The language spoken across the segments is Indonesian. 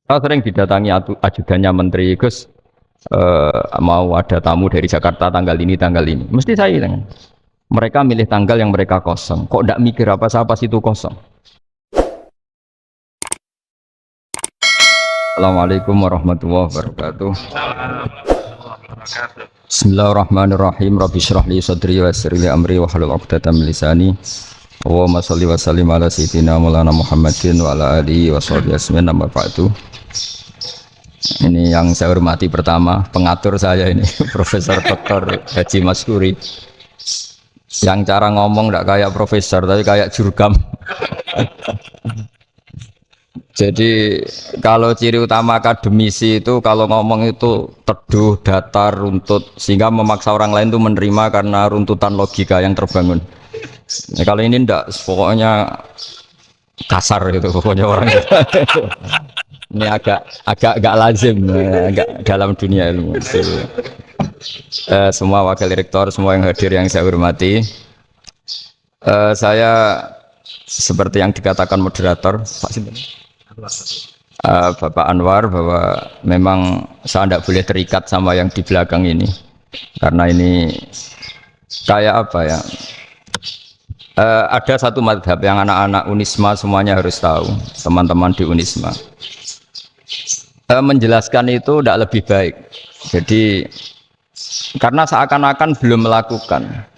Saya sering didatangi ajudannya menteri, Gus, mau ada tamu dari Jakarta tanggal ini. Mesti saya bilang, mereka milih tanggal yang mereka kosong. Kok tidak mikir apa situ kosong? Assalamualaikum warahmatullahi wabarakatuh. Bismillahirrahmanirrahim. Rabbi shrah li sadri wa yassir li amri wa hlul 'uqdatam min lisani. Allahumma shalli wa sallim ala sayyidina Maulana Muhammadin wa ala alihi wa sahbihi ajmain. Amma ba'du. Ini yang saya hormati pertama, pengatur saya ini Profesor Dr. Haji Maskuri. Yang cara ngomong tidak kayak profesor, tapi kayak jurkam. Jadi kalau ciri utama akademisi itu kalau ngomong itu teduh, datar, runtut, sehingga memaksa orang lain itu menerima karena runtutan logika yang terbangun. Nah, kalau ini ndak, pokoknya kasar gitu, pokoknya orang. Ini agak lazim, agak dalam dunia ilmu. Semua wakil rektor, semua yang hadir yang saya hormati, saya seperti yang dikatakan moderator Pak Sinten, Bapak Anwar, bahwa memang saya tidak boleh terikat sama yang di belakang ini, karena ini kayak apa ya? Ada satu madhab yang anak-anak Unisma semuanya harus tahu, teman-teman di Unisma. Menjelaskan itu tidak lebih baik. Jadi karena seakan-akan belum melakukan.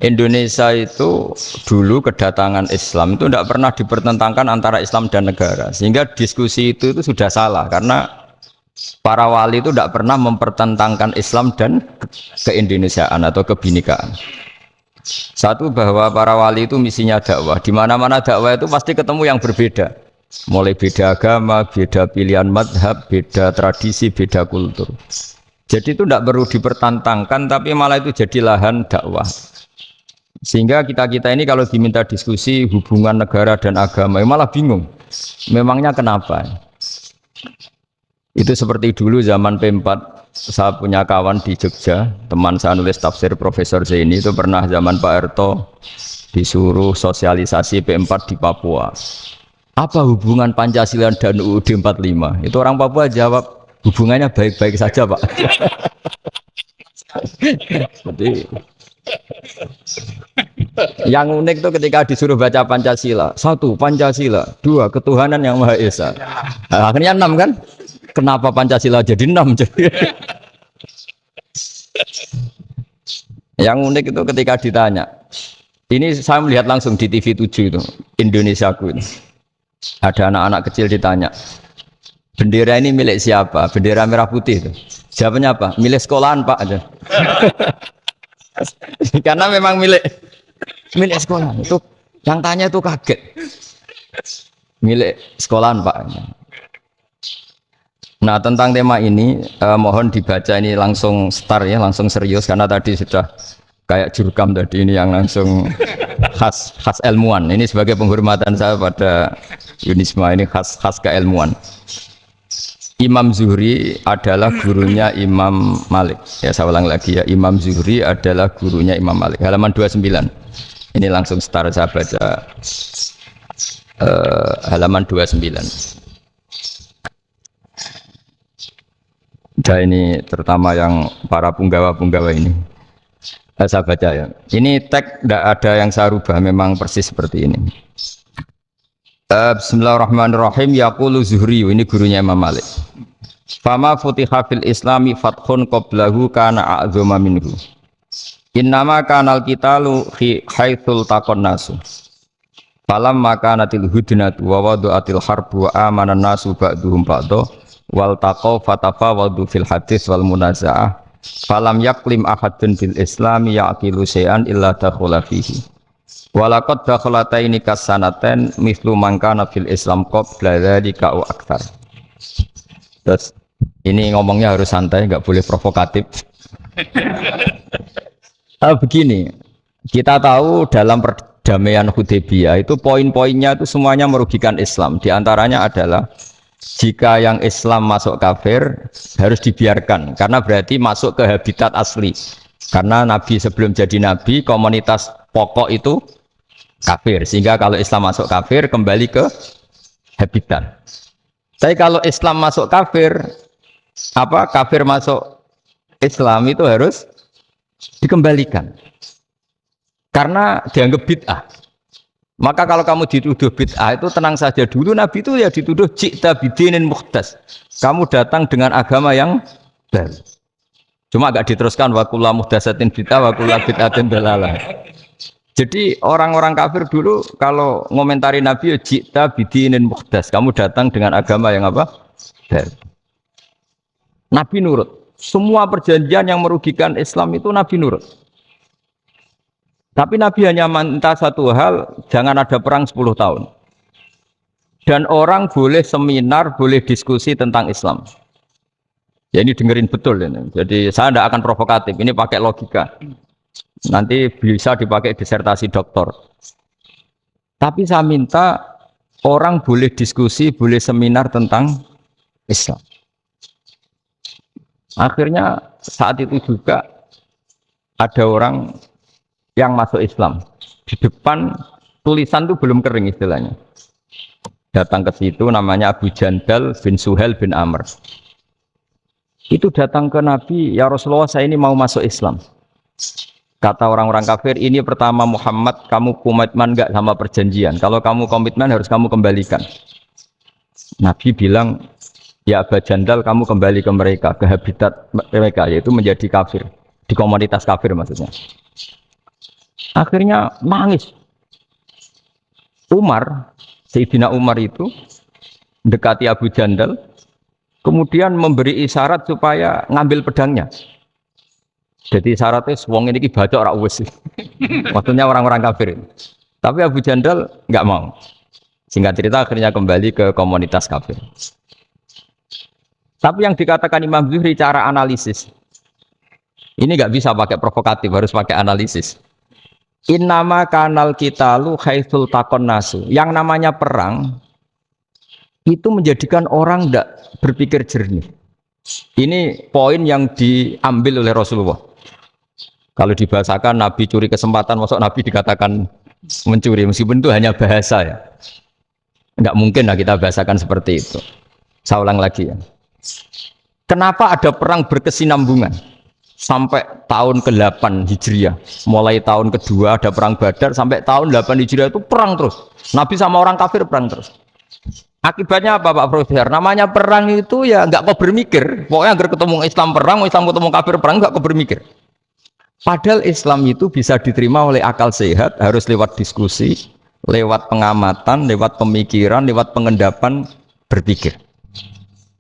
Indonesia itu dulu kedatangan Islam itu tidak pernah dipertentangkan antara Islam dan negara, sehingga diskusi itu sudah salah karena para wali itu tidak pernah mempertentangkan Islam dan keindonesiaan atau kebinekaan. Satu, bahwa para wali itu misinya dakwah. Di mana-mana dakwah itu pasti ketemu yang berbeda. Mulai beda agama, beda pilihan madhab, beda tradisi, beda kultur. Jadi itu tidak perlu dipertentangkan, tapi malah itu jadi lahan dakwah. Sehingga kita ini kalau diminta diskusi hubungan negara dan agama, malah bingung. Memangnya kenapa? Itu seperti dulu zaman P4, saya punya kawan di Jogja, teman saya nulis tafsir Profesor Zaini, itu pernah zaman Pak Harto disuruh sosialisasi P4 di Papua. Apa hubungan Pancasila dan UUD 45? Itu orang Papua jawab, hubungannya baik-baik saja, Pak. Jadi yang unik itu ketika disuruh baca Pancasila, 1. Pancasila, 2. Ketuhanan yang Maha Esa. Nah, akhirnya 6 kan? Kenapa Pancasila jadi 6? Yang unik itu ketika ditanya, ini saya melihat langsung di TV 7 itu, Indonesiaku ini. Ada anak-anak kecil ditanya, bendera ini milik siapa? Bendera merah putih itu. Jawabannya apa? Milik sekolahan, Pak. Karena memang milik sekolahan. Itu yang tanya itu kaget. Milik sekolahan, Pak. Nah, tentang tema ini mohon dibaca ini langsung start ya, langsung serius, karena tadi sudah kayak jurkam tadi, ini yang langsung khas ilmuwan. Ini sebagai penghormatan saya pada Unisma, ini khas keilmuan. Imam Zuhri adalah gurunya Imam Malik. Ya, saya ulang lagi ya, Imam Zuhri adalah gurunya Imam Malik. Halaman 29. Ini langsung start, saya baca halaman 29. Dan ini terutama yang para punggawa-punggawa ini. Saya baca ya. Ini teks tidak ada yang saya rubah, memang persis seperti ini. Bismillahirrahmanirrahim. Yaqulu Zuhri, ini gurunya Imam Malik. Fama futiha fil islami fathun qablahu kana a'zama minhu. Innama kanal qitalu haitsul taqon nasu. Falamma kanatil hudnatu wa wadu'atil harbu wa amana nasu ba'duhum ba'du wal taqaw fatafawadu fil hadis wal munaza'ah. Falam yaklim ahadun fil islami ya'qilu syai'an illa dakhula fihi. Walaqad dakhalataini kasanaten mithlu man kana fil islam qabla dzalika wa aktsar. Terus ini ngomongnya harus santai, enggak boleh provokatif. Begini, kita tahu dalam perdamaian Hudaybiyah itu poin-poinnya itu semuanya merugikan Islam. Di antaranya adalah jika yang Islam masuk kafir harus dibiarkan, karena berarti masuk ke habitat asli. Karena Nabi sebelum jadi Nabi, komunitas pokok itu kafir, sehingga kalau Islam masuk kafir kembali ke habitat. Tapi kalau Islam masuk kafir, apa kafir masuk Islam itu harus dikembalikan. Karena dianggap bid'ah. Maka kalau kamu dituduh bid'ah itu tenang saja dulu. Nabi itu ya dituduh ji'ta bidinin muhdas. Kamu datang dengan agama yang baru. Cuma agak diteruskan wa kullu muhdatsatin bid'ah wa kullu bid'atin dalalah. Jadi orang-orang kafir dulu kalau ngomentari Nabi ya ji'ta bidinin muhdas. Kamu datang dengan agama yang apa? Baru. Nabi nurut. Semua perjanjian yang merugikan Islam itu Nabi nurut. Tapi Nabi hanya minta satu hal, jangan ada perang 10 tahun. Dan orang boleh seminar, boleh diskusi tentang Islam. Ya ini dengerin betul ini. Jadi saya tidak akan provokatif, ini pakai logika. Nanti bisa dipakai disertasi doktor. Tapi saya minta orang boleh diskusi, boleh seminar tentang Islam. Akhirnya saat itu juga ada orang yang masuk Islam. Di depan tulisan itu belum kering istilahnya. Datang ke situ namanya Abu Jandal bin Suhail bin Amr. Itu datang ke Nabi, ya Rasulullah saya ini mau masuk Islam. Kata orang-orang kafir, ini pertama Muhammad, kamu komitmen enggak sama perjanjian? Kalau kamu komitmen harus kamu kembalikan. Nabi bilang, ya Abu Jandal kamu kembali ke mereka, ke habitat mereka, yaitu menjadi kafir. Di komunitas kafir maksudnya. Akhirnya nangis. Umar, Sayyidina Umar itu mendekati Abu Jandal, kemudian memberi isyarat supaya ngambil pedangnya. Jadi isyaratnya wong ini baca ora wis. Maksudnya orang-orang kafir. Tapi Abu Jandal enggak mau. Singkat cerita akhirnya kembali ke komunitas kafir. Tapi yang dikatakan Imam Zuhri cara analisis. Ini enggak bisa pakai provokatif, harus pakai analisis. Innama kanal qitalu haitsul taqon nasu. Yang namanya perang itu menjadikan orang tidak berpikir jernih. Ini poin yang diambil oleh Rasulullah. Kalau dibahasakan Nabi curi kesempatan, masuk Nabi dikatakan mencuri, meskipun itu hanya bahasa ya. Enggak mungkin lah kita bahasakan seperti itu. Saya ulang lagi ya. Kenapa ada perang berkesinambungan? Sampai tahun ke-8 Hijriah, mulai tahun kedua ada perang Badar, sampai tahun 8 Hijriah itu perang terus. Nabi sama orang kafir perang terus. Akibatnya apa Pak Profesor? Namanya perang itu ya nggak kau bermikir. Pokoknya agar ketemu Islam perang, Islam ketemu kafir perang nggak kau bermikir. Padahal Islam itu bisa diterima oleh akal sehat, harus lewat diskusi, lewat pengamatan, lewat pemikiran, lewat pengendapan berpikir.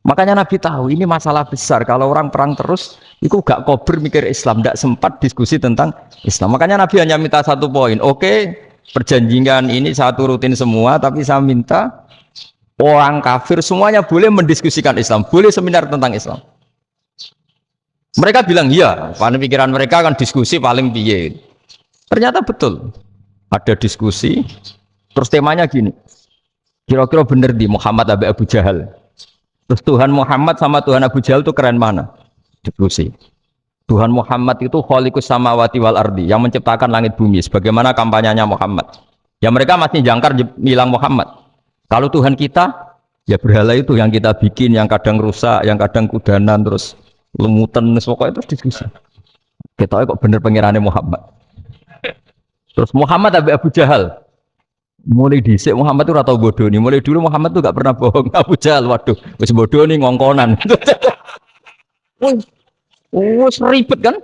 Makanya Nabi tahu ini masalah besar. Kalau orang perang terus, itu gak kober mikir Islam, tidak sempat diskusi tentang Islam. Makanya Nabi hanya minta satu poin. Oke, perjanjian ini saya turutin semua, tapi saya minta orang kafir semuanya boleh mendiskusikan Islam, boleh seminar tentang Islam. Mereka bilang iya, pada pikiran mereka kan diskusi paling piye. Ternyata betul, ada diskusi. Terus temanya gini, kira-kira bener di Muhammad Abu Jahal. Terus Tuhan Muhammad sama Tuhan Abu Jahal itu keren mana? Diskusi. Tuhan Muhammad itu khaliqus samawati wal ardi, yang menciptakan langit bumi. Sebagaimana kampanyenya Muhammad. Ya mereka masih jangkar bilang Muhammad. Kalau Tuhan kita, ya berhala itu yang kita bikin, yang kadang rusak, yang kadang kudanan, terus lemutan, pokoknya terus diskusi. Kita kok bener pengirannya Muhammad. Terus Muhammad Abu Jahal. Mulai dhisik Muhammad itu ratau bodoh nih. Mulai dulu Muhammad tuh gak pernah bohong. Abu Jahal, waduh, wis bodoh nih ngongkonan. Wis ribet kan?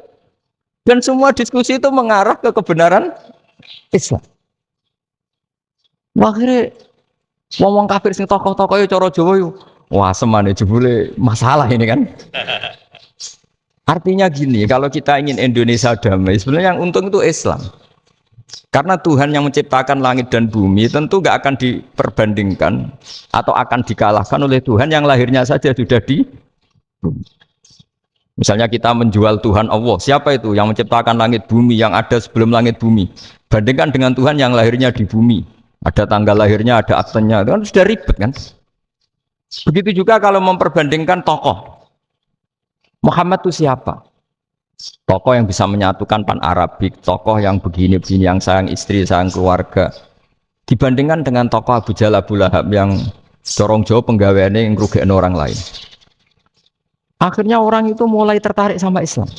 Dan semua diskusi itu mengarah ke kebenaran Islam. Akhirnya ngomong kafir sing tokoh-tokoh yo cara Jawa yo. Wah, semane jebule masalah ini kan. Artinya gini, kalau kita ingin Indonesia damai, sebenarnya yang untung itu Islam. Karena Tuhan yang menciptakan langit dan bumi tentu gak akan diperbandingkan atau akan dikalahkan oleh Tuhan yang lahirnya saja sudah di bumi. Misalnya kita menjual Tuhan Allah, siapa itu yang menciptakan langit bumi yang ada sebelum langit bumi? Bandingkan dengan Tuhan yang lahirnya di bumi, ada tanggal lahirnya, ada aktenya, itu kan sudah ribet kan? Begitu juga kalau memperbandingkan tokoh. Muhammad itu siapa? Tokoh yang bisa menyatukan pan-Arabik, tokoh yang begini-begini, yang sayang istri, sayang keluarga. Dibandingkan dengan tokoh Abu Jahal, Abu Lahab yang Corong Jawa penggaweane ngrugekno orang lain. Akhirnya orang itu mulai tertarik sama Islam.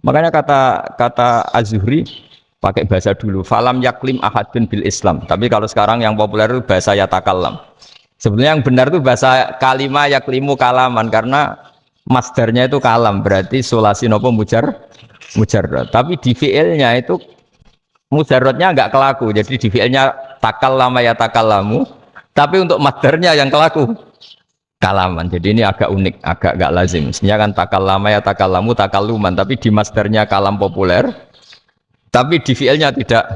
Makanya kata Az-Zuhri pakai bahasa dulu, falam yaklim ahadun bil Islam. Tapi kalau sekarang yang populer itu bahasa yatakallam. Sebenarnya yang benar itu bahasa kalimah yaklimu kalaman, karena masdarnya itu kalam, berarti sulasi nopo mujarrad. Tapi di fiilnya itu mujarradnya enggak kelaku. Jadi di fiilnya takallama ya takallamu, tapi untuk masdarnya yang kelaku kalaman. Jadi ini agak unik, agak enggak lazim. Mestinya kan takallama ya takallamu takalluman, tapi di masdarnya kalam populer, tapi di fiilnya tidak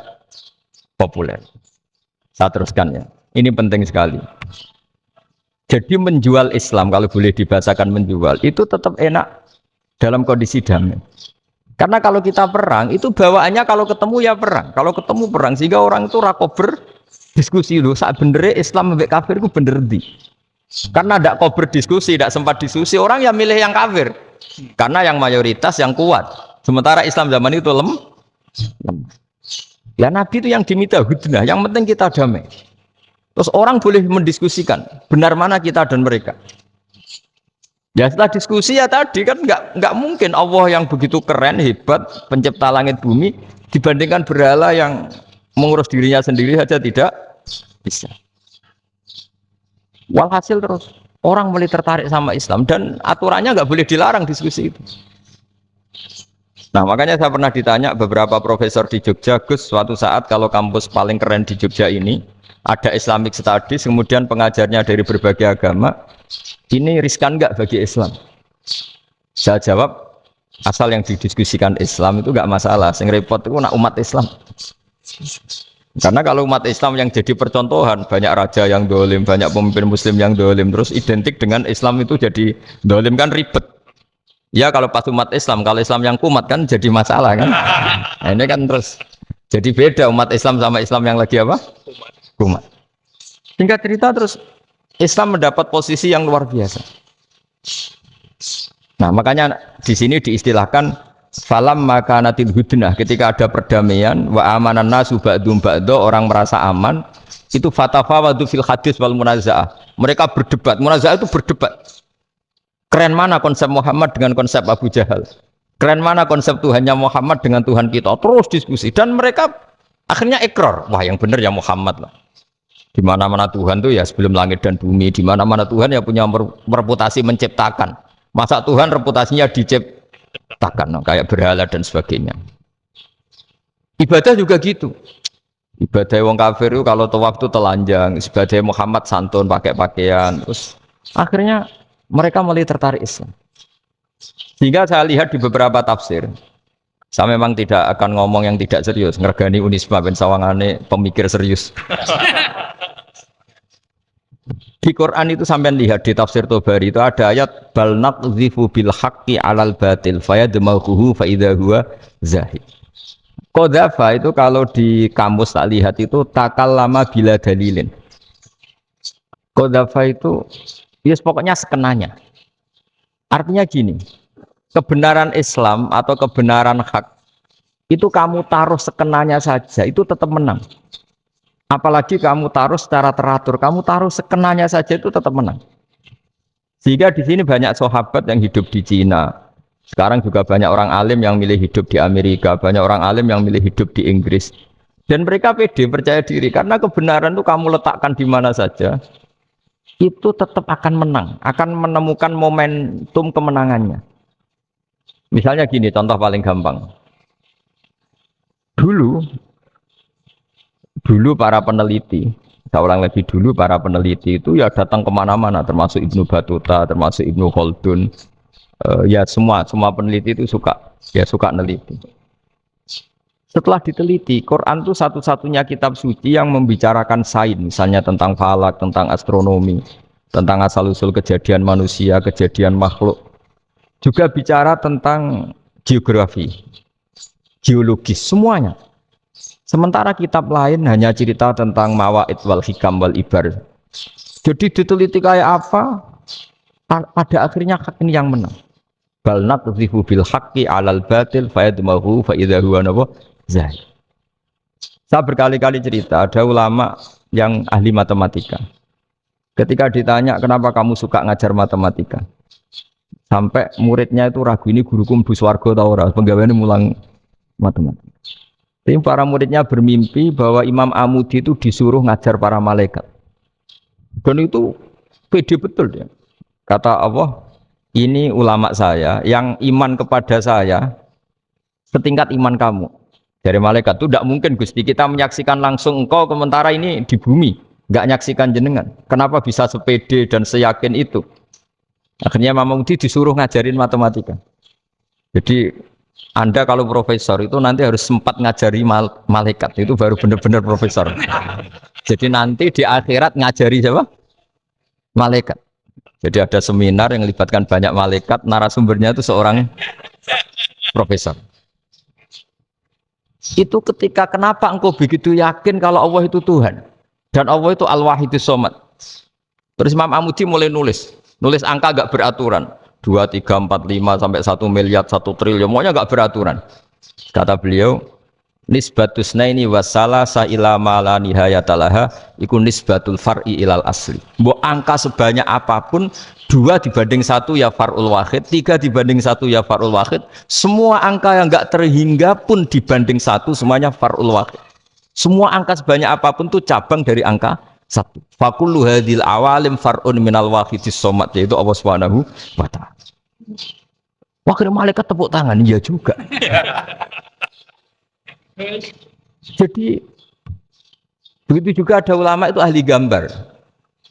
populer. Saya teruskan ya. Ini penting sekali. Jadi menjual Islam, kalau boleh dibahasakan menjual, itu tetap enak dalam kondisi damai. Karena kalau kita perang, itu bawaannya kalau ketemu ya perang. Kalau ketemu perang, sehingga orang itu rakober diskusi dulu. Saat bener Islam sampai kafir itu bener di. Karena tidak kober diskusi, tidak sempat diskusi, orang yang milih yang kafir. Karena yang mayoritas yang kuat. Sementara Islam zaman itu lemah. Ya Nabi itu yang diminta hudnah, yang penting kita damai. Terus orang boleh mendiskusikan benar mana kita dan mereka. Ya setelah diskusi ya tadi kan nggak mungkin Allah yang begitu keren hebat pencipta langit bumi dibandingkan berhala yang mengurus dirinya sendiri saja tidak bisa. Walhasil terus orang mulai tertarik sama Islam dan aturannya nggak boleh dilarang diskusi itu. Nah makanya saya pernah ditanya beberapa profesor di Jogja, Gus suatu saat kalau kampus paling keren di Jogja ini ada Islamic Studies, kemudian pengajarnya dari berbagai agama, ini riskan nggak bagi Islam? Saya jawab, asal yang didiskusikan Islam itu nggak masalah, yang repot itu nak umat Islam. Karena kalau umat Islam yang jadi percontohan, banyak raja yang dolim, banyak pemimpin muslim yang dolim, terus identik dengan Islam itu jadi dolim kan ribet. Ya kalau pas umat Islam, kalau Islam yang kumat kan jadi masalah kan. Nah, ini kan terus jadi beda umat Islam sama Islam yang lagi apa? Kumat. Singkat cerita terus Islam mendapat posisi yang luar biasa. Nah makanya di sini diistilahkan falam makanatil hudnah, ketika ada perdamaian wa amanan nasu ba'dum ba'do, orang merasa aman, itu fatafawadu fil hadis wal munazaah. Mereka berdebat, munazaah itu berdebat. Keren mana konsep Muhammad dengan konsep Abu Jahal? Keren mana konsep Tuhannya Muhammad dengan Tuhan kita? Terus diskusi dan mereka akhirnya ikrar, wah yang benar ya Muhammad lah. Di mana-mana Tuhan tuh ya sebelum langit dan bumi, di mana-mana Tuhan ya punya reputasi menciptakan. Masa Tuhan reputasinya diciptakan, kayak berhala dan sebagainya. Ibadah juga gitu. Ibadah wong kafir itu kalau tawaf itu telanjang, ibadah Muhammad santun pakai pakaian. Terus akhirnya mereka mulai tertarik Islam. Sehingga saya lihat di beberapa tafsir, saya memang tidak akan ngomong yang tidak serius, ngergani Unisba ben sawangane pemikir serius. Di Quran itu sampean lihat di tafsir Tobari itu ada ayat bal naqdhifu bil haqqi 'alal batil fayadmaghuhu fa idza huwa zahid. Qadhafa itu kalau di kamus tak lihat itu takallama bila dalilin. Qadhafa itu ya pokoknya sekenanya. Artinya gini, kebenaran Islam atau kebenaran hak itu kamu taruh sekenanya saja itu tetap menang. Apalagi kamu taruh secara teratur, kamu taruh sekenanya saja itu tetap menang. Sehingga di sini banyak sahabat yang hidup di Cina. Sekarang juga banyak orang alim yang milih hidup di Amerika, banyak orang alim yang milih hidup di Inggris. Dan mereka pede, percaya diri karena kebenaran itu kamu letakkan di mana saja, itu tetap akan menang, akan menemukan momentum kemenangannya. Misalnya gini, contoh paling gampang. Dulu para peneliti, saya ulang lagi dulu para peneliti itu ya datang kemana-mana, termasuk Ibnu Battuta, termasuk Ibnu Khaldun, ya semua peneliti itu suka neliti. Setelah diteliti, Quran itu satu-satunya kitab suci yang membicarakan sains, misalnya tentang falak, tentang astronomi, tentang asal-usul kejadian manusia, kejadian makhluk, juga bicara tentang geografi, geologis, semuanya. Sementara kitab lain hanya cerita tentang mawaid wal hikam wal ibar. Jadi diteliti kayak apa, pada akhirnya hak ini yang menang. Bal naqdhifu bil haqqi 'alal batil fayadmaghu fa idza huwa zahid. Saya berkali-kali cerita, ada ulama yang ahli matematika. Ketika ditanya kenapa kamu suka ngajar matematika, sampai muridnya itu ragu ini guruku mlebu swarga ta ora, penggaweane mulang matematika. Tapi para muridnya bermimpi bahwa Imam Amudi itu disuruh ngajar para malaikat. Dan itu pede betul dia. Kata Allah, ini ulama saya yang iman kepada saya setingkat iman kamu. Dari malaikat itu tidak mungkin Gusti kita menyaksikan langsung engkau sementara ini di bumi, nggak nyaksikan jenengan. Kenapa bisa sepede dan seyakin itu? Akhirnya Imam Amudi disuruh ngajarin matematika. Jadi Anda kalau profesor itu nanti harus sempat ngajari malaikat, itu baru benar-benar profesor. Jadi nanti di akhirat ngajari siapa? Malaikat. Jadi ada seminar yang melibatkan banyak malaikat, narasumbernya itu seorang profesor. Itu ketika kenapa engkau begitu yakin kalau Allah itu Tuhan dan Allah itu Al-Wahidus Shomad. Terus Imam Amudi mulai nulis angka gak beraturan. 2, 3, 4, 5 sampai 1 miliar, 1 triliun, semuanya enggak beraturan. Kata beliau, nisbatus naini wasalasa ila ma la nihayatalaha iku nisbatul far'i ilal asli. Mbok angka sebanyak apapun, 2 dibanding 1 ya far'ul wahid, 3 dibanding 1 ya far'ul wahid, semua angka yang enggak terhingga pun dibanding 1 semuanya far'ul wahid. Semua angka sebanyak apapun itu cabang dari angka 1. Fakullu hadil awalim far'un minal wahidis shomad, yaitu Allah Subhanahu wa ta'ala. Wakil malaikat tepuk tangan, iya juga. Jadi begitu juga ada ulama itu ahli gambar.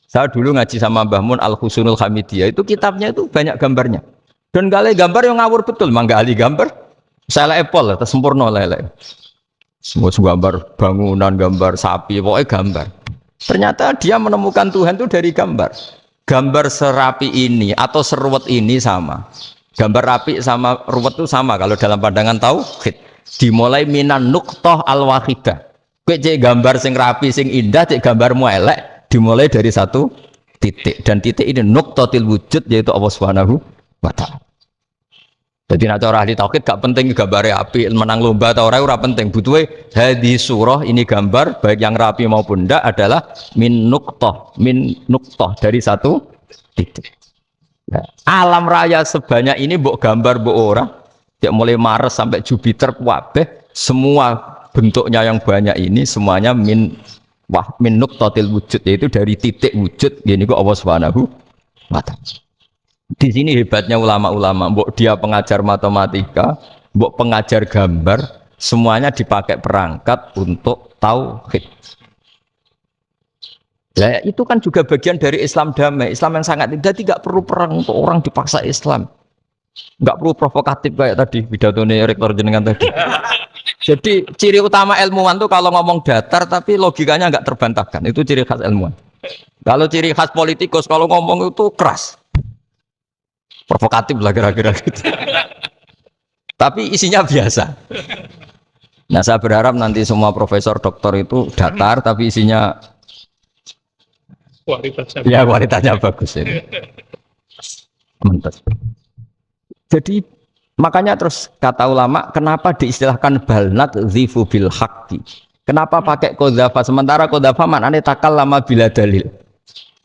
Saya dulu ngaji sama Mbah Mun Al-Husunul Hamidiyah, itu kitabnya itu banyak gambarnya. Dan gale gambar yang ngawur betul, mangga ahli gambar. Saya epol, sempurna lele. Semua gambar bangunan, gambar sapi, pokoknya gambar. Ternyata dia menemukan Tuhan itu dari gambar. Gambar serapi ini atau seruwet ini sama. Gambar rapi sama ruwet itu sama kalau dalam pandangan tauhid. Dimulai minan nuqtah al-wahidah. Kowe cek gambar sing rapi sing indah, cek gambarmu elek, dimulai dari satu titik. Dan titik ini nuqtatil wujud, yaitu Allah Subhanahu wa ta'ala. Jadi nak cara ahli tauhid gak penting gambare api, menang lomba atau ora penting. Butuhe hadis surah ini gambar baik yang rapi maupun ndak adalah min nuqtah dari satu titik. Ya. Alam raya sebanyak ini mbok gambar mbok ora, ya mulai Mars sampai Jupiter kabeh semua bentuknya yang banyak ini semuanya min nuqtatil wujud, yaitu dari titik wujud. Gini kok Allah Subhanahu wa ta'ala. Di sini hebatnya ulama-ulama, mbok dia pengajar matematika, mbok pengajar gambar, semuanya dipakai perangkat untuk tauhid. Ya, itu kan juga bagian dari Islam damai, Islam yang sangat tidak perlu perang untuk orang dipaksa Islam. Enggak perlu provokatif kayak tadi pidatone rektor jenengan tadi. Jadi ciri utama ilmuwan tuh kalau ngomong datar tapi logikanya enggak terbantahkan, itu ciri khas ilmuwan. Kalau ciri khas politikus kalau ngomong itu keras. Provokatif lah kira-kira gitu. Tapi isinya biasa. Nah, saya berharap nanti semua profesor doktor itu datar tapi isinya kualitasnya bagus ini. Mantap. Jadi makanya terus kata ulama, kenapa diistilahkan balnat dzifu bil haqqi? Kenapa pakai qadzafa sementara qadzafa maknane takallama bila dalil?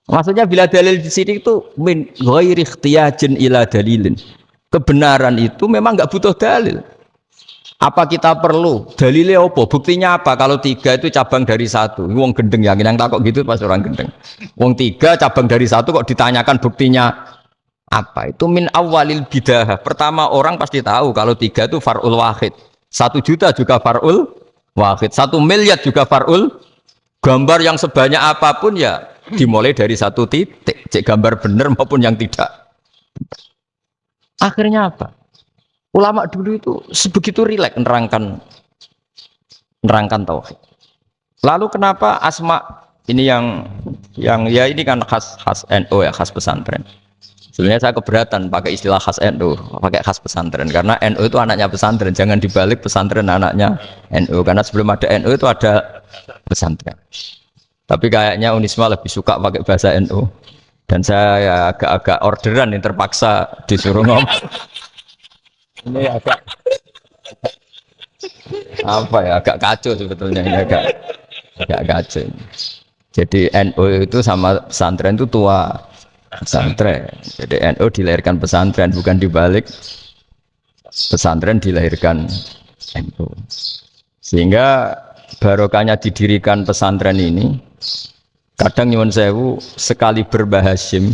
Maksudnya bila dalil di sini itu min ghairi ikhtiyajin ila dalilin. Kebenaran itu memang enggak butuh dalil. Apa kita perlu dalilnya apa? Buktinya apa? Kalau 3 itu cabang dari 1. Wong gendeng yakin yang takok gitu pas orang gendeng. Wong 3 cabang dari 1 kok ditanyakan buktinya apa? Itu min awalil bidah. Pertama orang pasti tahu kalau 3 itu far'ul wahid. 1 juta juga far'ul wahid. 1 miliar juga far'ul. Gambar yang sebanyak apapun ya dimulai dari satu titik, cek gambar benar maupun yang tidak. Akhirnya apa? Ulama dulu itu sebegitu rileks nerangkan tauhid. Lalu kenapa asma ini yang ya ini kan khas NU ya, khas pesantren. Sebenarnya saya keberatan pakai istilah khas NU, pakai khas pesantren karena NU itu anaknya pesantren, jangan dibalik pesantren anaknya NU karena sebelum ada NU itu ada pesantren. Tapi kayaknya Unisma lebih suka pakai bahasa NU dan saya ya agak-agak orderan yang terpaksa disuruh ngomong. Ini agak apa ya, agak kacau sebetulnya ini agak kacau. Jadi NU itu sama pesantren itu tua pesantren. Jadi NU dilahirkan pesantren, bukan dibalik pesantren dilahirkan NU. Sehingga barokahnya didirikan pesantren ini, kadang nyuwun sewu sekali Mbah Hasyim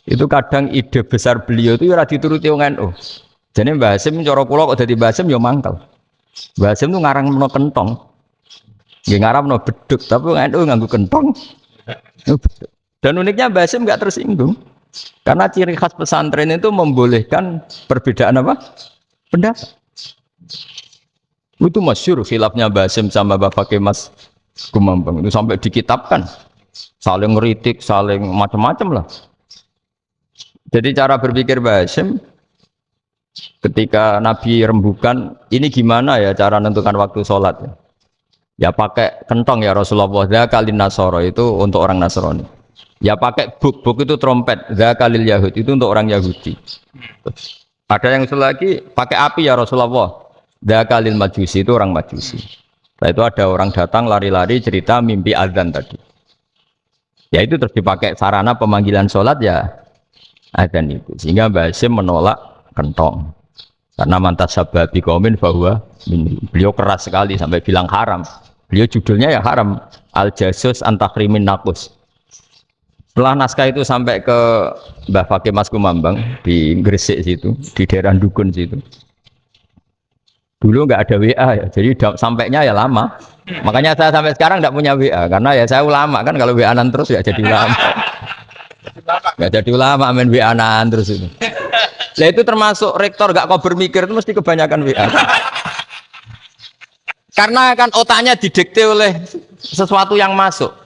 itu kadang ide besar beliau itu ora dituruti wong NU. Jadi Mbah Hasyim cara kula kok dadi Mbah Hasyim ya mangkel. Mbah Hasyim itu ngarangno kentong. Nggih ngaramno beduk, tapi wong NU nganggo kentong. Dan uniknya Mbah Hasyim enggak tersinggung. Karena ciri khas pesantren itu membolehkan perbedaan apa? Pendapat. Itu masyhur khilafnya Mbah Hasyim sama Bapak Mas Kumambang itu sampai dikitabkan. Saling ngeritik, saling macam-macam lah. Jadi cara berpikir Mbah Hasyim ketika Nabi rembukan, ini gimana ya cara menentukan waktu sholat ya? Ya pakai kentong ya Rasulullah, dzakalin nasara itu untuk orang Nasrani. Ya pakai buk itu trompet, dzakalil Yahud itu untuk orang Yahudi. Ada yang usul lagi pakai api ya Rasulullah, dzakalil Majusi itu orang Majusi. Nah itu ada orang datang lari-lari cerita mimpi azan tadi. Ya itu terus dipakai sarana pemanggilan sholat ya azan itu. Sehingga Mbah Hasyim menolak kentong. Karena mantas sababi qaumin bahwa beliau keras sekali sampai bilang haram. Beliau judulnya ya haram. Al-Jasus Antakrimin Nakus. Setelah naskah itu sampai ke Mbah Fakih Mas Kumambang di Gresik situ, di daerah Dukun situ. Dulu nggak ada WA ya, jadi sampainya ya lama. Makanya saya sampai sekarang nggak punya WA karena ya saya ulama kan, kalau WA-an terus ya jadi ulama. Nggak jadi ulama main WA-an terus itu. Lah itu termasuk rektor nggak kau bermikir itu mesti kebanyakan WA. Karena kan otaknya didikte oleh sesuatu yang masuk.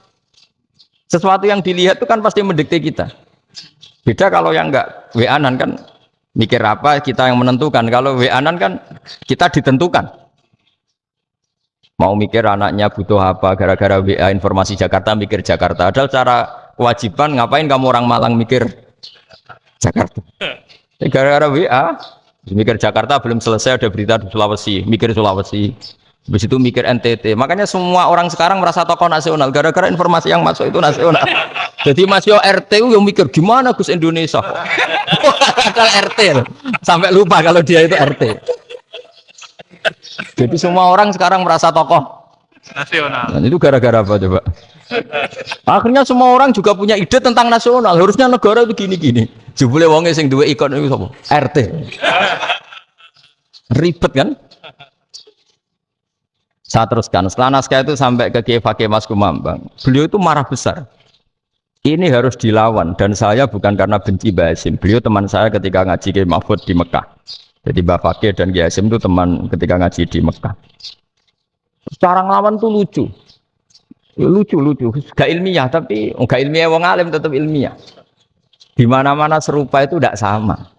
Sesuatu yang dilihat itu kan pasti mendikte kita. Beda kalau yang enggak WA-an kan mikir apa kita yang menentukan. Kalau WA-an kan kita ditentukan. Mau mikir anaknya butuh apa gara-gara WA informasi Jakarta mikir Jakarta. Padahal cara kewajiban ngapain kamu orang Malang mikir Jakarta. Gara-gara WA mikir Jakarta belum selesai ada berita di Sulawesi, mikir Sulawesi. Habis itu mikir NTT. Makanya semua orang sekarang merasa tokoh nasional gara-gara informasi yang masuk itu nasional. Jadi Mas Yo RT yang mikir gimana Gus Indonesia. Kalau RT sampai lupa kalau dia itu RT. Jadi semua orang sekarang merasa tokoh nasional. Dan itu gara-gara apa coba? Akhirnya semua orang juga punya ide tentang nasional. Harusnya negara itu gini-gini. Jebule wonge sing duwe ikon itu sapa? RT. Ribet kan? Saya teruskan, setelah naskah itu sampai ke Kiai Fakih Mas Kumambang, beliau itu marah besar. Ini harus dilawan dan saya bukan karena benci Mbah Hasyim. Beliau teman saya ketika ngaji Kiai Mahfud di Mekah. Jadi Mbah Fakih dan Kiai Hasyim itu teman ketika ngaji di Mekah. Cara ngelawan tuh lucu. Lucu. Gak ilmiah tapi gak ilmiah wong alim tetap ilmiah. Di mana-mana serupa itu tidak sama.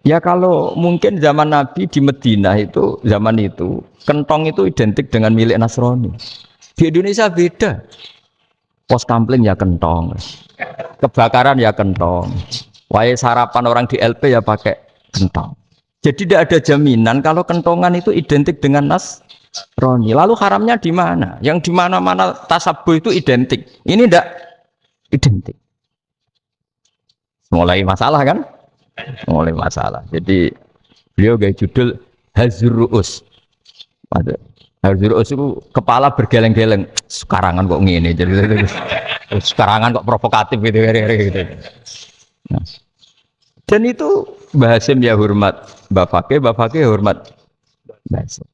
Ya kalau mungkin zaman Nabi di Madinah itu zaman itu kentong itu identik dengan milik Nasrani. Di Indonesia beda. Pos kampling ya kentong, kebakaran ya kentong, wae sarapan orang di LP ya pakai kentong. Jadi tidak ada jaminan kalau kentongan itu identik dengan Nasrani. Lalu haramnya di mana? Yang di mana-mana tasabuh itu identik. Ini tidak identik. Mulai masalah kan? Mulai masalah. Jadi beliau gaya judul Hazruus. Hazruus itu kepala bergeleng-geleng. Sekarangan kok ngene. Jadi sekarangan kok provokatif gitu. Nah. Dan itu Mbah Hasyim ya hormat Mbah Fakih hormat Mbah Hasyim.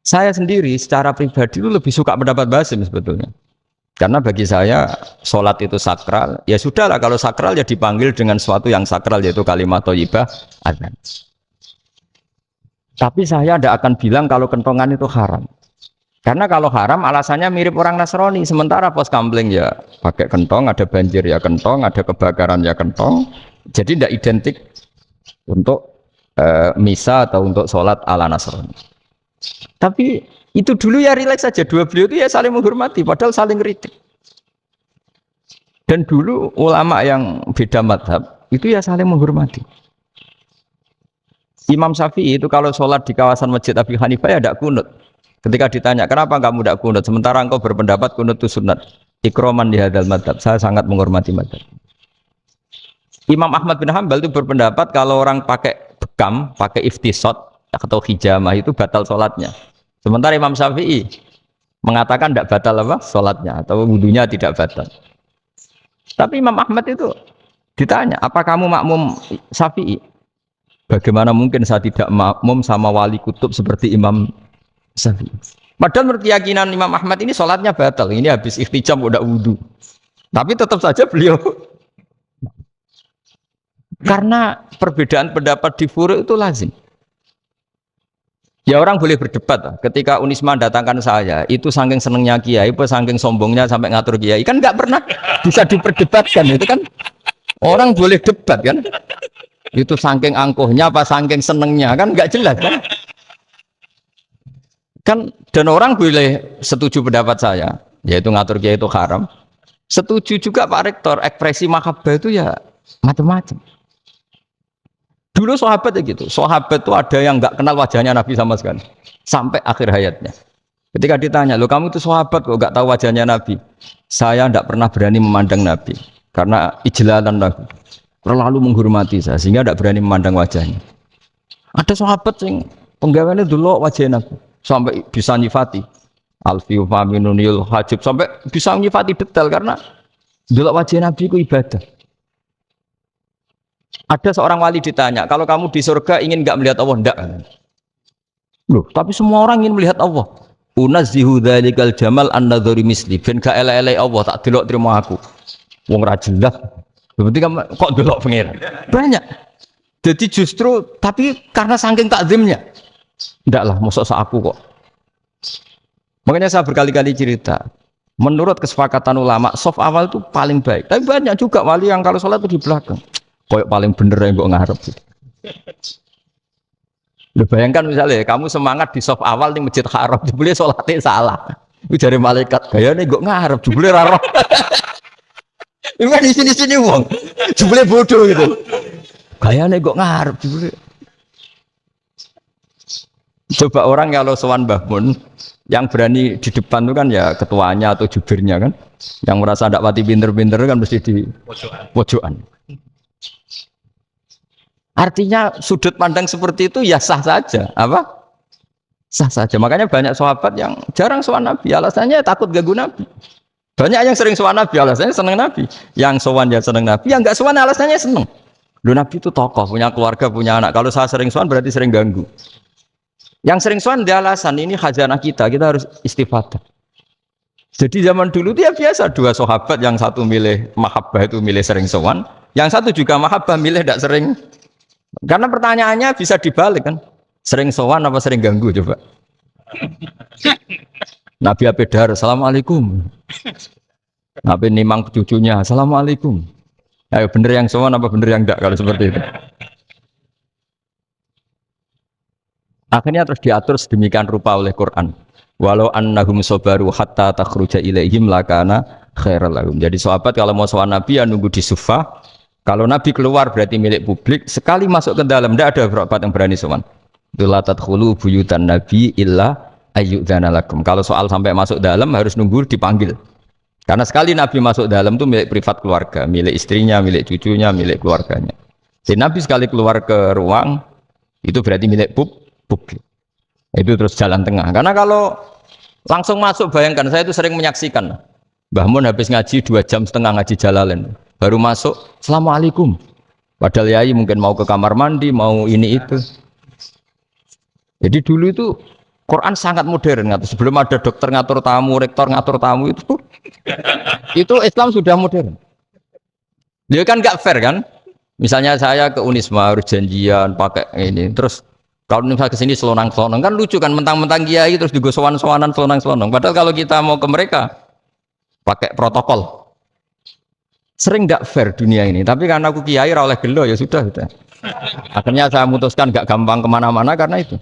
Saya sendiri secara pribadi itu lebih suka pendapat Mbah Hasyim sebetulnya. Karena bagi saya sholat itu sakral, ya sudahlah kalau sakral ya dipanggil dengan sesuatu yang sakral yaitu kalimat thayyibah azan. Tapi saya tidak akan bilang kalau kentongan itu haram. Karena kalau haram alasannya mirip orang Nasrani. Sementara pos kampling ya pakai kentong, ada banjir ya kentong, ada kebakaran ya kentong. Jadi tidak identik untuk misa atau untuk sholat ala Nasrani. Tapi itu dulu ya rileks saja, dua beliau itu ya saling menghormati, padahal saling kritik. Dan dulu ulama yang beda madhab itu ya saling menghormati. Imam Syafi'i itu kalau sholat di kawasan Masjid Abi Hanifah ya tidak kunut. Ketika ditanya kenapa kamu tidak kunut, sementara engkau berpendapat kunut itu sunat. ikroman di hadal madhab. Saya sangat menghormati madhab. Imam Ahmad bin Hambal itu berpendapat kalau orang pakai bekam, pakai iftisot atau hijamah itu batal sholatnya. Sementara Imam Syafi'i mengatakan tidak batal apa sholatnya atau wudunya tidak batal. Tapi Imam Ahmad itu ditanya, apa kamu makmum Syafi'i? Bagaimana mungkin saya tidak makmum sama wali kutub seperti Imam Syafi'i? Padahal menurut keyakinan Imam Ahmad ini sholatnya batal. Ini habis ikhtijam udah wudu. Tapi tetap saja beliau karena perbedaan pendapat di furu' itu lazim. Ya orang boleh berdebat. Ketika Unisma datangkan saya, itu saking senengnya kiai, saking sombongnya sampai ngatur kiai, kan nggak pernah bisa diperdebatkan. Itu kan orang boleh debat kan? Itu saking angkuhnya apa saking senengnya kan nggak jelas kan? Kan dan orang boleh setuju pendapat saya, yaitu ngatur kiai itu haram. Setuju juga Pak Rektor, ekspresi mahabbah itu ya macam-macam. Dulu sahabat ya gitu, sahabat itu ada yang nggak kenal wajahnya Nabi sama sekali sampai akhir hayatnya. Ketika ditanya, lo kamu itu sahabat kok nggak tahu wajahnya Nabi? Saya nggak pernah berani memandang Nabi karena ijlalan Nabi, terlalu menghormati saya sehingga nggak berani memandang wajahnya. Ada sahabat yang penggawaannya dulu wajah Nabi sampai bisa nyifati Alfiu Faminunil Hajib sampai bisa nyifati detail karena dulu wajah Nabi itu ibadah. Ada seorang wali ditanya, kalau kamu di surga ingin nggak melihat Allah? Enggak. Loh, tapi semua orang ingin melihat Allah. Unazzihu dzalikal jamal an-nadhari misli. Ben gak elek-elek Allah tak delok terima aku. Wong ra jelas. Berarti kok delok pengen. Banyak. Jadi justru tapi karena saking takzimnya. Enggak lah, mosok sak aku kok. Makanya saya berkali-kali cerita. Menurut kesepakatan ulama, soft awal itu paling baik. Tapi banyak juga wali yang kalau sholat itu di belakang. Koyok paling bener yang gue ngarep. Lu bayangkan misalnya kamu semangat di soft awal di Masjid Haram, jebule sholatnya salah. Itu dari malaikat, gayane gue ngarep, jebule raro. Ini kan di sini wong, jebule bodoh gitu. Gayane gue ngarep, jebule. Coba orang kalau sowan Mbah Mun, yang berani di depan itu kan ya ketuanya atau jubirnya kan, yang merasa tidak pati pinter-pinter kan mesti di pojokan. Artinya sudut pandang seperti itu ya sah saja, apa? Sah saja. Makanya banyak sahabat yang jarang sowan Nabi, alasannya takut ganggu Nabi. Banyak yang sering sowan Nabi, alasannya seneng Nabi. Yang sowan ya seneng Nabi, yang enggak sowan alasannya seneng. Loh Nabi itu tokoh, punya keluarga, punya anak. Kalau saya sering sowan berarti sering ganggu. Yang sering sowan dia alasan ini khazanah kita harus istifadah. Jadi zaman dulu dia biasa dua sahabat, yang satu milih mahabbah itu milih sering sowan, yang satu juga mahabbah milih tidak sering. Karena pertanyaannya bisa dibalik kan, sering sowan apa sering ganggu coba. Nabi Abedar, assalamualaikum. Nabi nimang cucunya, assalamualaikum. Ayo bener yang sowan apa bener yang enggak kalau seperti itu. Akhirnya terus diatur sedemikian rupa oleh Quran. Walau annahum sabaru hatta takhruja ilaihim lakana khairal lahum. Jadi sahabat kalau mau sowan Nabi ya nunggu di Sufah. Kalau Nabi keluar berarti milik publik. Sekali masuk ke dalam tidak ada sahabat yang berani sowan. La tadkhulu buyutan Nabi illa ayyudzana lakum. Kalau soal sampai masuk dalam harus nunggu dipanggil. Karena sekali Nabi masuk dalam itu milik privat keluarga, milik istrinya, milik cucunya, milik keluarganya. Jadi Nabi sekali keluar ke ruang itu berarti milik publik. Itu terus jalan tengah. Karena kalau langsung masuk, bayangkan saya itu sering menyaksikan. Mbah Mun habis ngaji 2,5 jam ngaji Jalalain. Baru masuk, assalamualaikum. Padahal yai mungkin mau ke kamar mandi, mau ini itu. Jadi dulu itu Quran sangat modern. Sebelum ada dokter ngatur tamu, rektor ngatur tamu itu Islam sudah modern. Dia kan nggak fair kan? Misalnya saya ke Unisma harus janjian pakai ini, terus kalau misalnya ke sini selonang-selonang kan lucu kan, mentang-mentang kiai terus juga sowan-sowanan selonang-selonang. Padahal kalau kita mau ke mereka pakai protokol. Sering tidak fair dunia ini, tapi karena aku kiai oleh gelo ya sudah. Akhirnya saya memutuskan gak gampang kemana-mana karena itu.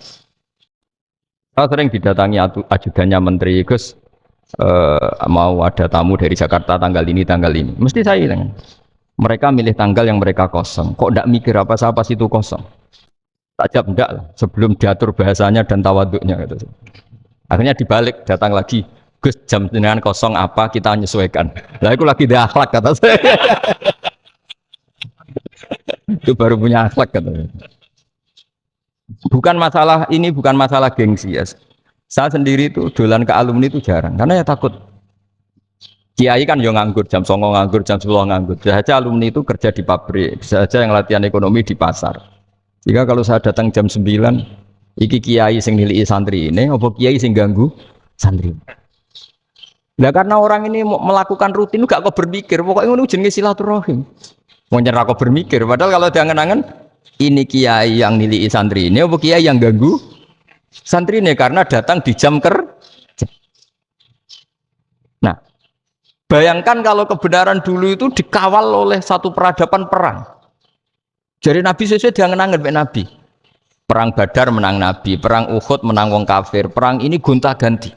Saya sering didatangi ajudannya menteri, Gus mau ada tamu dari Jakarta tanggal ini, mesti saya bilang, mereka milih tanggal yang mereka kosong, kok tidak mikir apa pas itu kosong. Tak jawab enggak lah, sebelum diatur bahasanya dan tawaduknya gitu. Akhirnya dibalik, datang lagi, Gus jam dengan kosong apa kita menyesuaikan. Lah aku lagi di akhlak kata saya. Itu baru punya akhlak kata. Bukan masalah ini, bukan masalah gengsi ya. Saya sendiri itu dolan ke alumni itu jarang karena ya takut. Kiai kan yang nganggur jam 9 nganggur jam 10 nganggur. Bisa saja alumni itu kerja di pabrik, bisa saja yang latihan ekonomi di pasar. Jika kalau saya datang jam 9, iki kiai sing nilai santri ini, apa kiai sing ganggu santri. Nah karena orang ini melakukan rutin gak kok berpikir, pokoknya ngono jenenge silaturahim. Mau nyerah kok berpikir, padahal kalau diangen-angen ini kiai yang nilai santri ini, apa kiai yang ganggu santri ini karena datang di jam kerja. Nah, bayangkan kalau kebenaran dulu itu dikawal oleh satu peradaban perang. Jadi Nabi sesuai diangen-angen Pak Nabi. Perang Badar menang Nabi, perang Uhud menang wong kafir, perang ini gonta-ganti.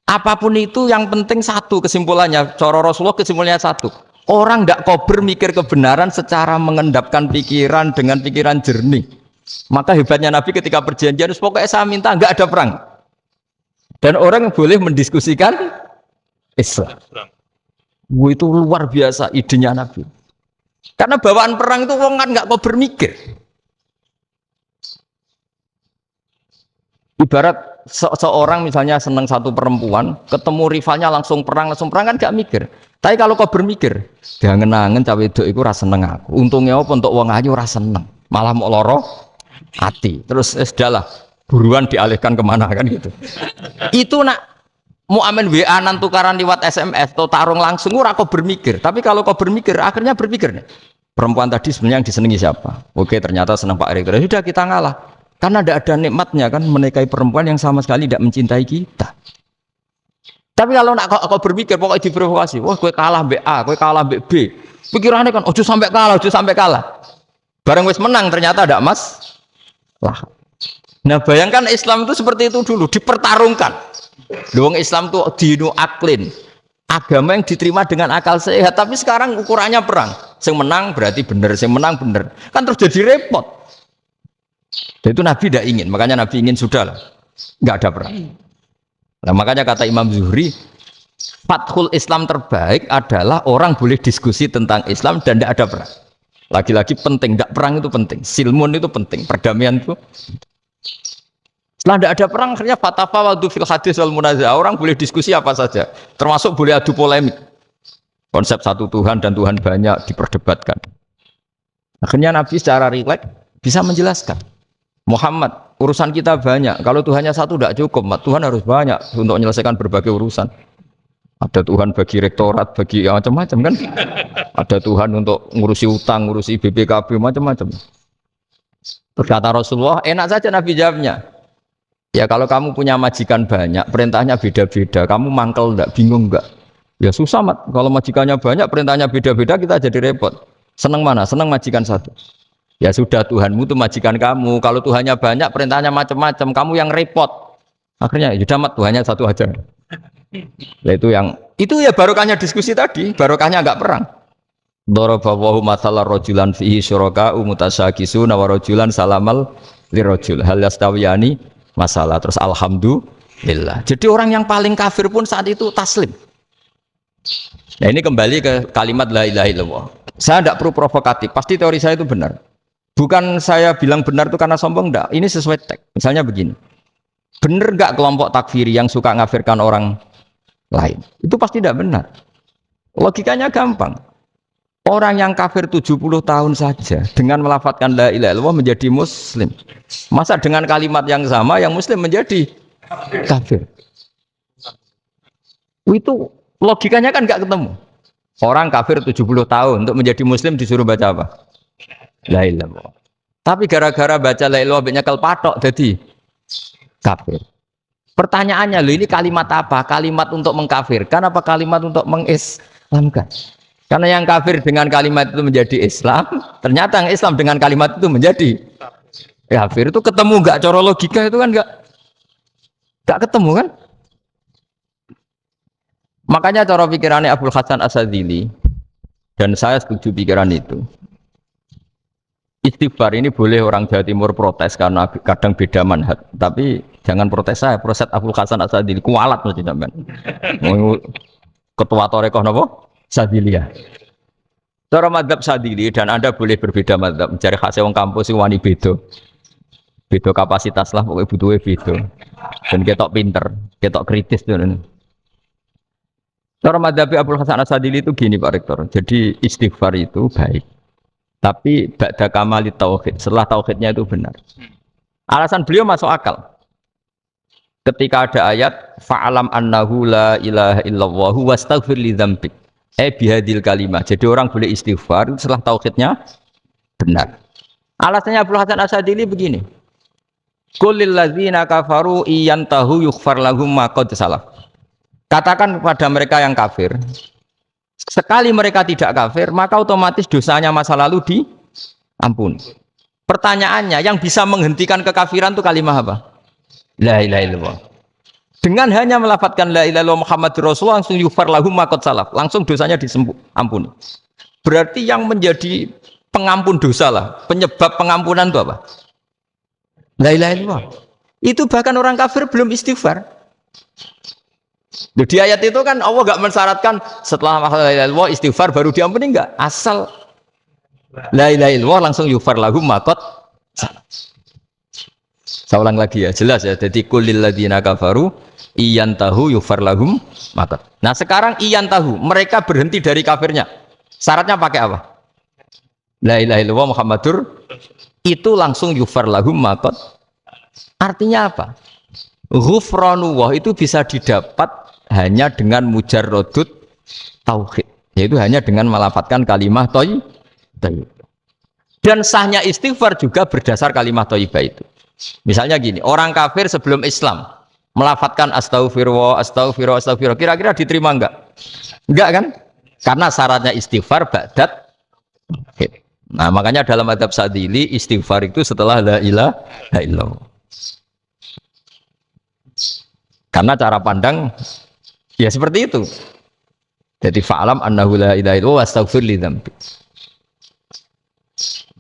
Apapun itu yang penting satu kesimpulannya, cara Rasulullah kesimpulannya satu. Orang tidak kober mikir kebenaran secara mengendapkan pikiran dengan pikiran jernih. Maka hebatnya Nabi ketika perjanjian, pokoknya saya minta nggak ada perang. Dan orang yang boleh mendiskusikan Islam. Itu luar biasa idenya Nabi. Karena bawaan perang itu orang kan nggak kober mikir. Ibarat seorang misalnya senang satu perempuan, ketemu rivalnya langsung perang kan gak mikir. Tapi kalau kau bermikir, jangan-jangan cawe itu iku ora seneng aku. Untungnya apa untuk wong ayu ora seneng, malah mau loro hati. Terus sudahlah, buruan dialihkan kemana kan gitu. Itu nak mau amen WA nan tukaran lewat SMS atau tarung langsung ora kau bermikir. Tapi kalau kau bermikir, akhirnya berpikir nih. Perempuan tadi sebenarnya yang disenangi siapa? Oke, ternyata senang Pak Erick. Sudah kita ngalah. Karena tidak ada nikmatnya kan menikahi perempuan yang sama sekali tidak mencintai kita. Tapi kalau nak kau berpikir pokoknya diprovokasi, wah kue kalah mbak A, kue kalah mbak B. Pikirannya kan, ojo sampai kalah. Bareng wis menang ternyata ada mas. Lah. Nah bayangkan Islam itu seperti itu dulu, dipertarungkan. Luang Islam itu dinu aklin, agama yang diterima dengan akal sehat. Tapi sekarang ukurannya perang. Yang menang berarti benar, yang menang benar. Kan terus jadi repot. Dan itu Nabi tidak ingin, makanya Nabi ingin sudah lah, nggak ada perang. Nah, makanya kata Imam Zuhri, fathul Islam terbaik adalah orang boleh diskusi tentang Islam dan tidak ada perang. Lagi-lagi penting, tidak perang itu penting, silmun itu penting, perdamaian itu. Setelah tidak ada perang, akhirnya fatafawadu fil hadis wal munazah, orang boleh diskusi apa saja, termasuk boleh adu polemik. Konsep satu Tuhan dan Tuhan banyak diperdebatkan. Akhirnya Nabi secara rileks bisa menjelaskan. Muhammad, urusan kita banyak. Kalau Tuhannya satu tidak cukup, Tuhan harus banyak untuk menyelesaikan berbagai urusan. Ada Tuhan bagi rektorat, bagi macam-macam kan? Ada Tuhan untuk ngurusi utang, ngurusi BPKB, macam-macam. Berkata Rasulullah, enak saja Nabi jawabnya. Ya kalau kamu punya majikan banyak, perintahnya beda-beda, kamu mangkel enggak, bingung enggak? Ya susah mat. Kalau majikannya banyak, perintahnya beda-beda, kita jadi repot. Senang mana? Senang majikan satu. Ya sudah Tuhanmu itu majikan kamu. Kalau Tuhannya banyak, perintahnya macam-macam. Kamu yang repot. Akhirnya ya sudah mat Tuhannya satu aja. Nah, itu ya barokahnya diskusi tadi. Barokahnya enggak perang. Darabahu mathalar rajulan fihi syuraka'u mutasyakisuna wa rajulan salamal lirajul hal yastawiyani masalah. Terus alhamdulillah. Jadi orang yang paling kafir pun saat itu taslim. Nah ini kembali ke kalimat la ilaha illallah. Saya tidak perlu provokatif. Pasti teori saya itu benar. Bukan saya bilang benar itu karena sombong, enggak. Ini sesuai teks. Misalnya begini. Benar enggak kelompok takfiri yang suka ngafirkan orang lain? Itu pasti tidak benar. Logikanya gampang. Orang yang kafir 70 tahun saja dengan melafadzkan la ilaha illallah menjadi muslim. Masa dengan kalimat yang sama yang muslim menjadi kafir? Itu logikanya kan enggak ketemu. Orang kafir 70 tahun untuk menjadi muslim disuruh baca apa? La ilaha illallah. Tapi gara-gara baca la ilaha illallah nyekel patok jadi kafir. Pertanyaannya, loh ini kalimat apa? Kalimat untuk mengkafirkan apa kalimat untuk mengislamkan? Karena yang kafir dengan kalimat itu menjadi Islam, ternyata yang Islam dengan kalimat itu menjadi kafir. Itu ketemu enggak cara logika itu kan enggak ketemu kan? Makanya cara pikirannya Abdul Hasan As-Sadzili dan saya setuju pikiran itu. Istighfar ini boleh orang Jawa Timur protes karena kadang beda manhaj, tapi Jangan protes saya, proses Abdul Hasan As-Sadili kualat mesti sampean. Ketua Torekoh napa? Sadiliyah. Cara madzhab Sadili dan Anda boleh berbeda madzhab. Mencari khasnya wong kampus sing wani beda. Beda kapasitas lah pokoknya butuhnya beda. Dan ketok pinter, ketok kritis tuh. Cara madzhab Abdul Hasan As-Sadili itu gini Pak Rektor. Jadi istighfar itu baik. Tapi ba'da kamali tauhid, setelah tauhidnya itu benar. Alasan beliau masuk akal. Ketika ada ayat fa'alam annahu la ilaha illallah wastaghfir li dzambik. Bihadil kalimah. Jadi orang boleh istighfar setelah tauhidnya benar. Alasannya Abdul Hasan As-Sadili begini. Qul lil ladzina kafaru iyantahu yughfar lahum ma qad salaf. Katakan kepada mereka yang kafir, sekali mereka tidak kafir, maka otomatis dosanya masa lalu diampuni. Pertanyaannya, yang bisa menghentikan kekafiran itu kalimat apa? La ilaha illallah. Dengan hanya melafadzkan la ilaha illallah Muhammadur Rasulullah langsung yughfar lahum ma qad salaf, langsung dosanya diampuni. Berarti yang menjadi pengampun dosa lah, penyebab pengampunan itu apa? La ilaha illallah. Itu bahkan orang kafir belum istighfar. Di ayat itu kan Allah enggak mensyaratkan setelah la ilaha illallah istighfar baru diampuni, enggak. Asal la ilaha illallah langsung yughfar lahum ma qad salaf. Saya ulang lagi ya, jelas ya. Jadi kulil ladzina kafaru iyantahu yughfar lahum ma qad. Nah, sekarang iyantahu, mereka berhenti dari kafirnya. Syaratnya pakai apa? La ilaha illallah Muhammadur, itu langsung yughfar lahum ma qad. Artinya apa? Ghufranullah itu bisa didapat hanya dengan mujarrodut tauhid, yaitu hanya dengan melafadzkan kalimat thayyibah. Dan sahnya istighfar juga berdasar kalimat thayyibah itu. Misalnya gini, orang kafir sebelum Islam melafadzkan astagfirullah, astagfirullah, astagfirullah, kira-kira diterima enggak? Enggak kan? Karena syaratnya istighfar ba'dat tauhid. Nah, makanya dalam adab Sadili istighfar itu setelah la ilaha illallah. Karena cara pandang ya seperti itu. Jadi fa'alam annahu la ilaha illallah wastaghfir li dzambi.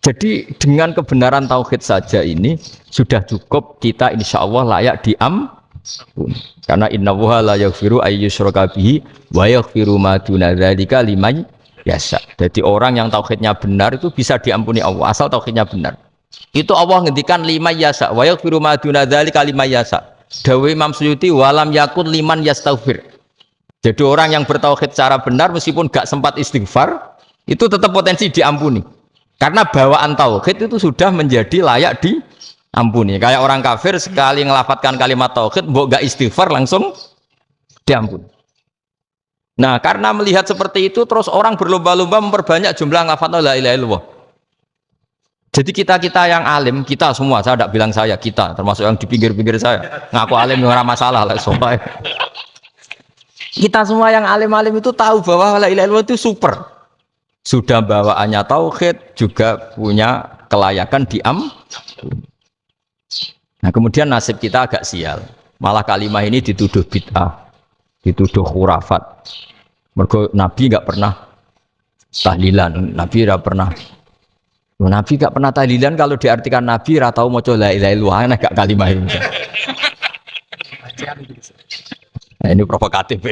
Jadi dengan kebenaran tauhid saja ini sudah cukup kita insya Allah layak diampuni. Karena innallaha la yaghfiru ayyusyraka bihi wa yaghfiru ma duna dzalika liman yasha. Jadi orang yang tauhidnya benar itu bisa diampuni Allah asal tauhidnya benar. Itu Allah ngendikan liman yasha wa yaghfiru ma duna dzalika liman yasha. Dawe Imam Suyuti walam yakun liman yastaghfir. Jadi orang yang bertauhid secara benar meskipun gak sempat istighfar itu tetap potensi diampuni. Karena bawaan tauhid itu sudah menjadi layak diampuni. Kayak orang kafir sekali ngelafatkan kalimat tauhid mbok gak istighfar langsung diampuni. Nah, karena melihat seperti itu terus orang berlomba-lomba memperbanyak jumlah lafaz la ilaha illallah. Jadi kita yang alim, kita semua, saya tidak bilang saya, kita, termasuk yang di pinggir-pinggir saya, ngaku alim nggak masalah lah, soalnya. Kita semua yang alim-alim itu tahu bahwa la ilaha illallah itu super. Sudah bawaannya tauhid, juga punya kelayakan Nah, kemudian nasib kita agak sial. Malah kalimat ini dituduh bid'ah, dituduh khurafat. Mergo Nabi nggak pernah tahlilan, Nabi tidak pernah. Nabi gak pernah tahlilan kalau diartikan Nabi ratau maca la ilaha illallah aneh gak kalimat ini. Nah, ini provokatif.